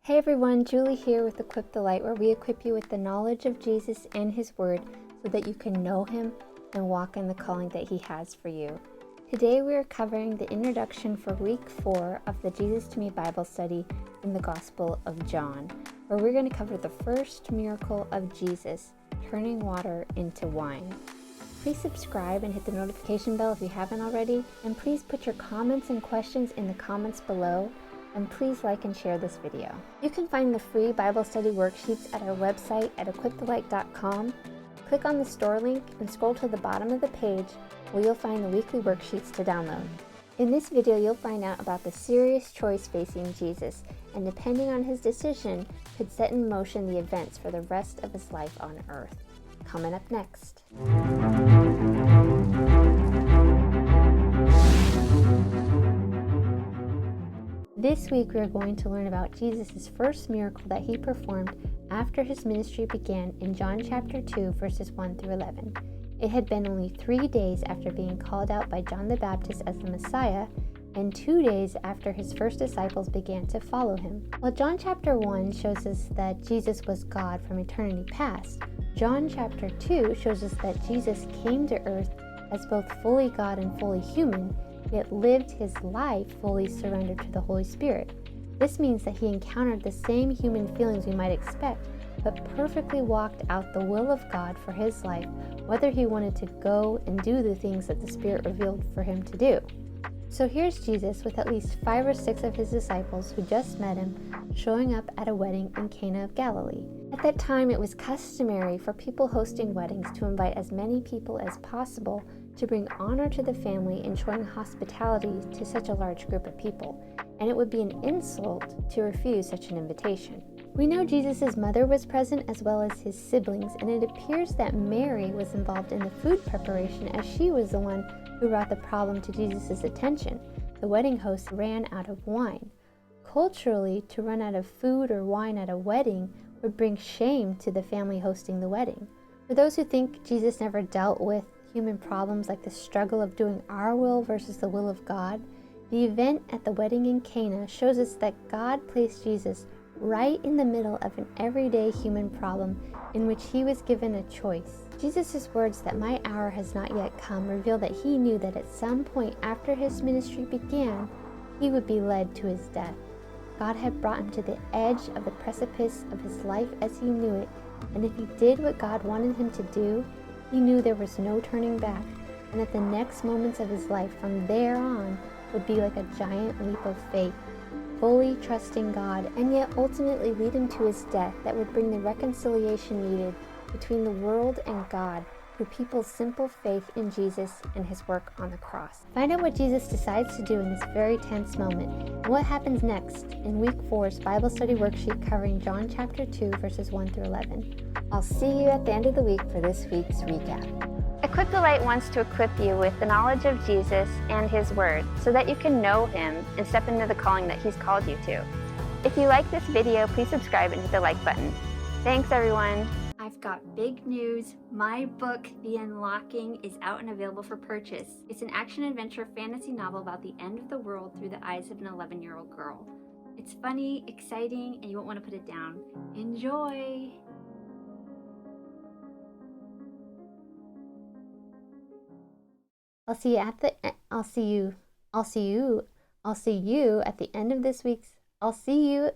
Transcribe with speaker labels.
Speaker 1: Hey everyone, Julie here with Equip the Light, where we equip you with the knowledge of Jesus and His Word so that you can know Him and walk in the calling that He has for you. Today we are covering the introduction for week 4 of the Jesus to Me Bible study in the Gospel of John, where we're going to cover the first miracle of Jesus, turning water into wine. Please subscribe and hit the notification bell if you haven't already, and please put your comments and questions in the comments below. And please like and share this video. You can find the free Bible study worksheets at our website at equipthelight.com. Click on the store link and scroll to the bottom of the page where you'll find the weekly worksheets to download. In this video, you'll find out about the serious choice facing Jesus, and depending on his decision, could set in motion the events for the rest of his life on earth. Coming up next. This week we are going to learn about Jesus' first miracle that he performed after his ministry began in John chapter 2 verses 1 through 11. It had been only 3 days after being called out by John the Baptist as the Messiah, and 2 days after his first disciples began to follow him. While John chapter 1 shows us that Jesus was God from eternity past, John chapter 2 shows us that Jesus came to earth as both fully God and fully human, yet lived his life fully surrendered to the Holy Spirit. This means that he encountered the same human feelings we might expect, but perfectly walked out the will of God for his life, whether he wanted to go and do the things that the Spirit revealed for him to do. So here's Jesus with at least 5 or 6 of his disciples who just met him, showing up at a wedding in Cana of Galilee. At that time, it was customary for people hosting weddings to invite as many people as possible to bring honor to the family in showing hospitality to such a large group of people, and it would be an insult to refuse such an invitation. We know Jesus' mother was present as well as his siblings, and it appears that Mary was involved in the food preparation as she was the one who brought the problem to Jesus' attention. The wedding host ran out of wine. Culturally, to run out of food or wine at a wedding would bring shame to the family hosting the wedding. For those who think Jesus never dealt with human problems like the struggle of doing our will versus the will of God, the event at the wedding in Cana shows us that God placed Jesus right in the middle of an everyday human problem in which he was given a choice. Jesus' words that "my hour has not yet come" reveal that he knew that at some point after his ministry began, he would be led to his death. God had brought him to the edge of the precipice of his life as he knew it, and if he did what God wanted him to do, he knew there was no turning back, and that the next moments of his life from there on would be like a giant leap of faith, fully trusting God, and yet ultimately lead him to his death that would bring the reconciliation needed between the world and God through people's simple faith in Jesus and his work on the cross. Find out what Jesus decides to do in this very tense moment, and what happens next in week 4's Bible study worksheet covering John chapter 2 verses 1 through 11. I'll see you at the end of the week for this week's recap. Equip the Light wants to equip you with the knowledge of Jesus and his Word so that you can know him and step into the calling that he's called you to. If you like this video, please subscribe and hit the like button. Thanks everyone. I've got big news. My book, The Unlocking, is out and available for purchase. It's an action-adventure fantasy novel about the end of the world through the eyes of an 11-year-old girl. It's funny, exciting, and you won't want to put it down. Enjoy! I'll see you at the end of this week's. I'll see you